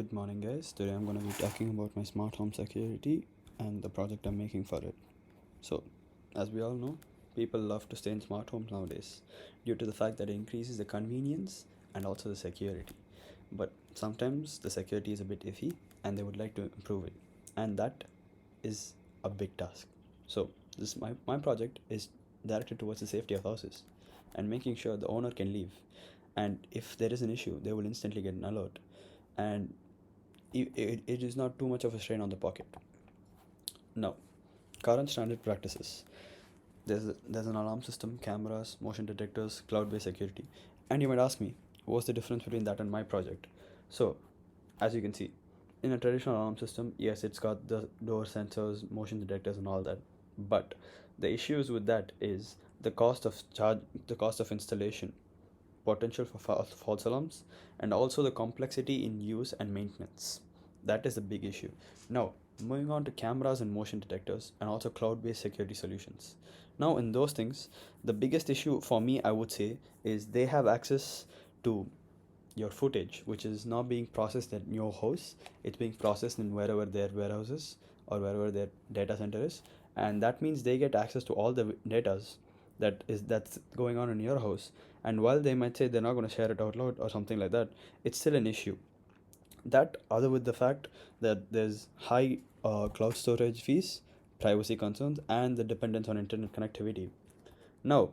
Good morning, guys. Today I'm going to be talking about my smart home security and the project I'm making for it. So, as we all know, people love to stay in smart homes nowadays due to the fact that it increases the convenience and also the security. But sometimes the security is a bit iffy and they would like to improve it, and that is a big task. So, my project is directed towards the safety of houses and making sure the owner can leave. And if there is an issue, they will instantly get an alert. And it is not too much of a strain on the pocket. Now, current standard practices. There's an alarm system, cameras, motion detectors, cloud-based security. And you might ask me, what's the difference between that and my project? So, as you can see, in a traditional alarm system, yes, it's got the door sensors, motion detectors, and all that. But the issues with that is the cost of installation, potential for false alarms, and also the complexity in use and maintenance. That is a big issue. Now, moving on to cameras and motion detectors, and also cloud based security solutions. Now, in those things, the biggest issue for me, I would say, is they have access to your footage, which is not being processed at your house. It's being processed in wherever their warehouses or wherever their data center is, and that means they get access to all the datas that's going on in your house. And while they might say they're not going to share it out loud or something like that, it's still an issue. That, other with the fact that there's high cloud storage fees, privacy concerns, and the dependence on internet connectivity. Now,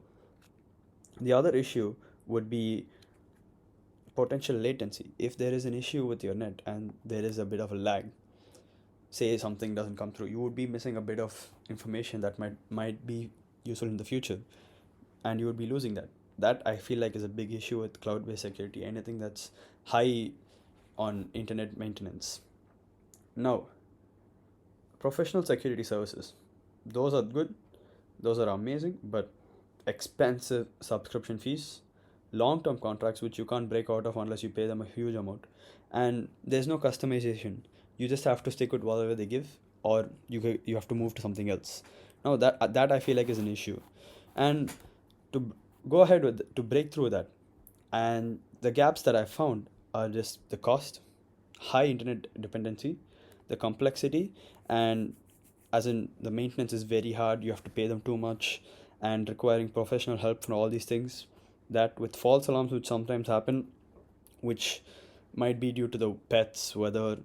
the other issue would be potential latency. If there is an issue with your net and there is a bit of a lag, say something doesn't come through, you would be missing a bit of information that might be useful in the future, and you would be losing that. That, I feel like, is a big issue with cloud-based security. Anything that's high on internet maintenance. Now, professional security services, those are good, those are amazing, but expensive subscription fees, long-term contracts which you can't break out of unless you pay them a huge amount, and there's no customization. You just have to stick with whatever they give, or you have to move to something else. Now, that I feel like is an issue. And to go ahead with to break through that, and the gaps that I found are just the cost, high internet dependency, the complexity, and as in the maintenance is very hard, you have to pay them too much, and requiring professional help for all these things. That, with false alarms which sometimes happen, which might be due to the pets, weather,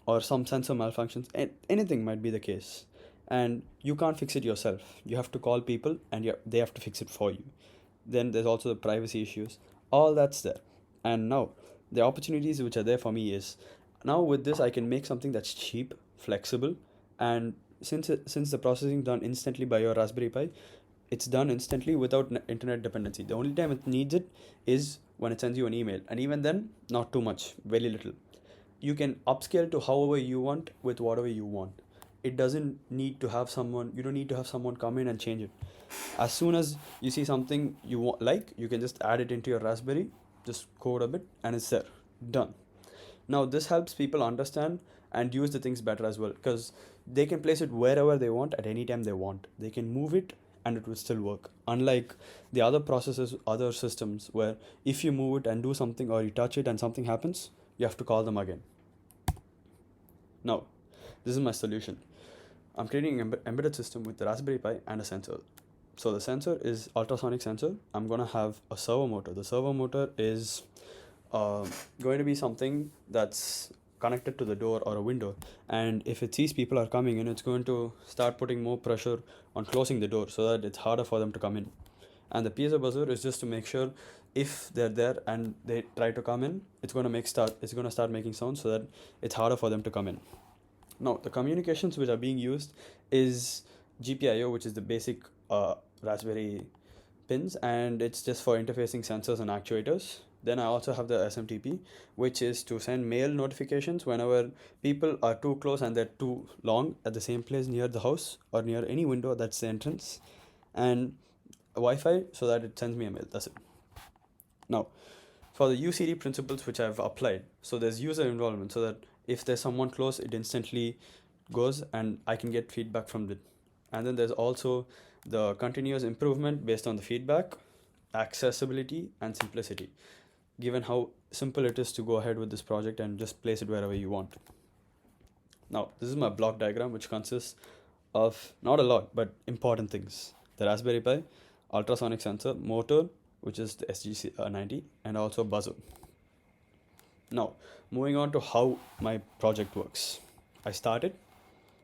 or some sensor malfunctions, and anything might be the case. And you can't fix it yourself. You have to call people, and they have to fix it for you. Then there's also the privacy issues. All that's there. And now, the opportunities which are there for me is, now with this I can make something that's cheap, flexible, and since the processing done instantly by your Raspberry Pi, it's done instantly without internet dependency. The only time it needs it is when it sends you an email, and even then, not too much, very little. You can upscale to however you want with whatever you want. It doesn't need to have someone. You don't need to have someone come in and change it. As soon as you see something you want, like, you can just add it into your Raspberry, just code a bit, and it's there, done. Now, this helps people understand and use the things better as well, because they can place it wherever they want at any time they want. They can move it and it will still work. Unlike the other processes, other systems, where if you move it and do something, or you touch it and something happens, you have to call them again. Now, this is my solution. I'm creating an embedded system with the Raspberry Pi and a sensor. So the sensor is ultrasonic sensor. I'm gonna have a servo motor. The servo motor is uh, going to be something that's connected to the door or a window, and if it sees people are coming in, it's going to start putting more pressure on closing the door so that it's harder for them to come in. And the piezo buzzer is just to make sure if they're there and they try to come in, it's going to start making sounds so that it's harder for them to come in. Now, the communications which are being used is GPIO, which is the basic Raspberry pins, and it's just for interfacing sensors and actuators. Then I also have the SMTP, which is to send mail notifications whenever people are too close and they're too long at the same place near the house or near any window that's the entrance, and Wi-Fi so that it sends me a mail. That's it. Now, for the UCD principles which I've applied, so there's user involvement so that if there's someone close, it instantly goes and I can get feedback from it. And then there's also the continuous improvement based on the feedback, accessibility, and simplicity. Given how simple it is to go ahead with this project and just place it wherever you want. Now, this is my block diagram, which consists of not a lot, but important things. The Raspberry Pi, ultrasonic sensor, motor, which is the SG90, and also buzzer. Now, moving on to how my project works. I start it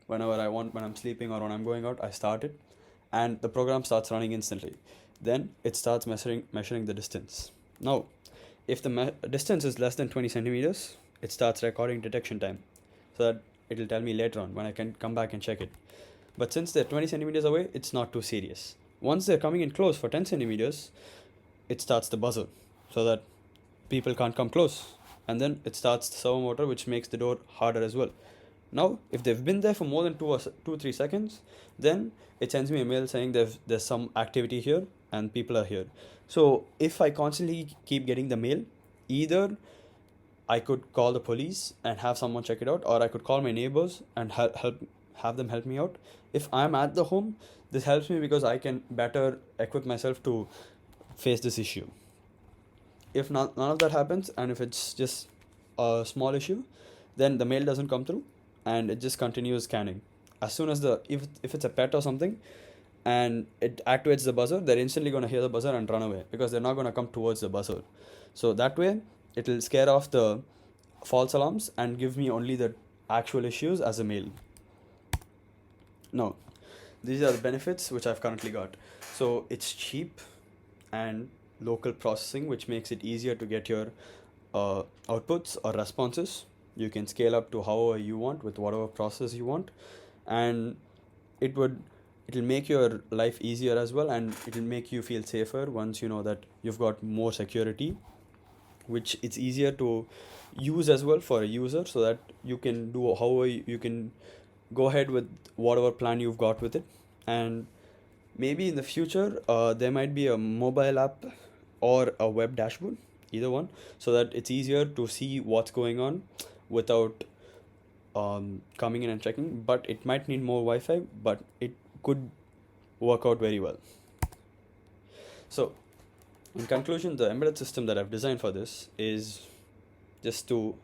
whenever I want, when I'm sleeping or when I'm going out, I start it, and the program starts running instantly. Then it starts measuring the distance. Now, if the distance is less than 20 centimeters, it starts recording detection time, so that it'll tell me later on when I can come back and check it. But since they're 20 centimeters away, it's not too serious. Once they're coming in close for 10 centimeters, it starts the buzzer, so that people can't come close. And then it starts the servo motor, which makes the door harder as well. Now, if they've been there for more than 3 seconds, then it sends me a mail saying there's some activity here and people are here. So if I constantly keep getting the mail, either I could call the police and have someone check it out, or I could call my neighbors and have them help me out. If I'm at the home, this helps me because I can better equip myself to face this issue. If none of that happens, and if it's just a small issue, then the mail doesn't come through and it just continues scanning. As soon as if it's a pet or something and it activates the buzzer, they're instantly going to hear the buzzer and run away, because they're not going to come towards the buzzer. So that way it'll scare off the false alarms and give me only the actual issues as a mail. Now, these are the benefits which I've currently got. So it's cheap and local processing, which makes it easier to get your outputs or responses. You can scale up to however you want with whatever process you want, and it'll make your life easier as well, and it'll make you feel safer once you know that you've got more security, which it's easier to use as well for a user, so that you can do however you can go ahead with whatever plan you've got with it. And maybe in the future there might be a mobile app or a web dashboard, either one, so that it's easier to see what's going on without coming in and checking. But it might need more Wi-Fi, but it could work out very well. So in conclusion, the embedded system that I've designed for this is just to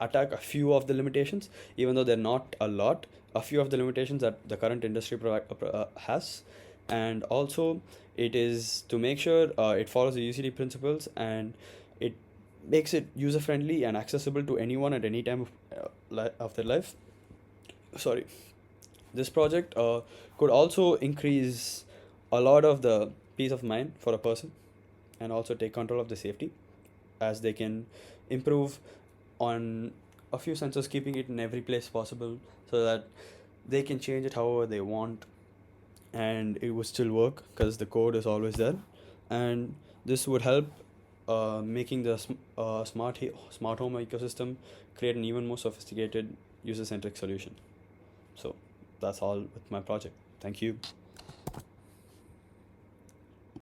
attack a few of the limitations, even though they're not a lot, a few of the limitations that the current industry has. And also it is to make sure it follows the UCD principles, and it makes it user friendly and accessible to anyone at any time of their life. Sorry. This project could also increase a lot of the peace of mind for a person, and also take control of the safety, as they can improve on a few sensors, keeping it in every place possible, so that they can change it however they want and it would still work because the code is always there. And this would help making the smart home ecosystem create an even more sophisticated user-centric solution. So that's all with my project. Thank you.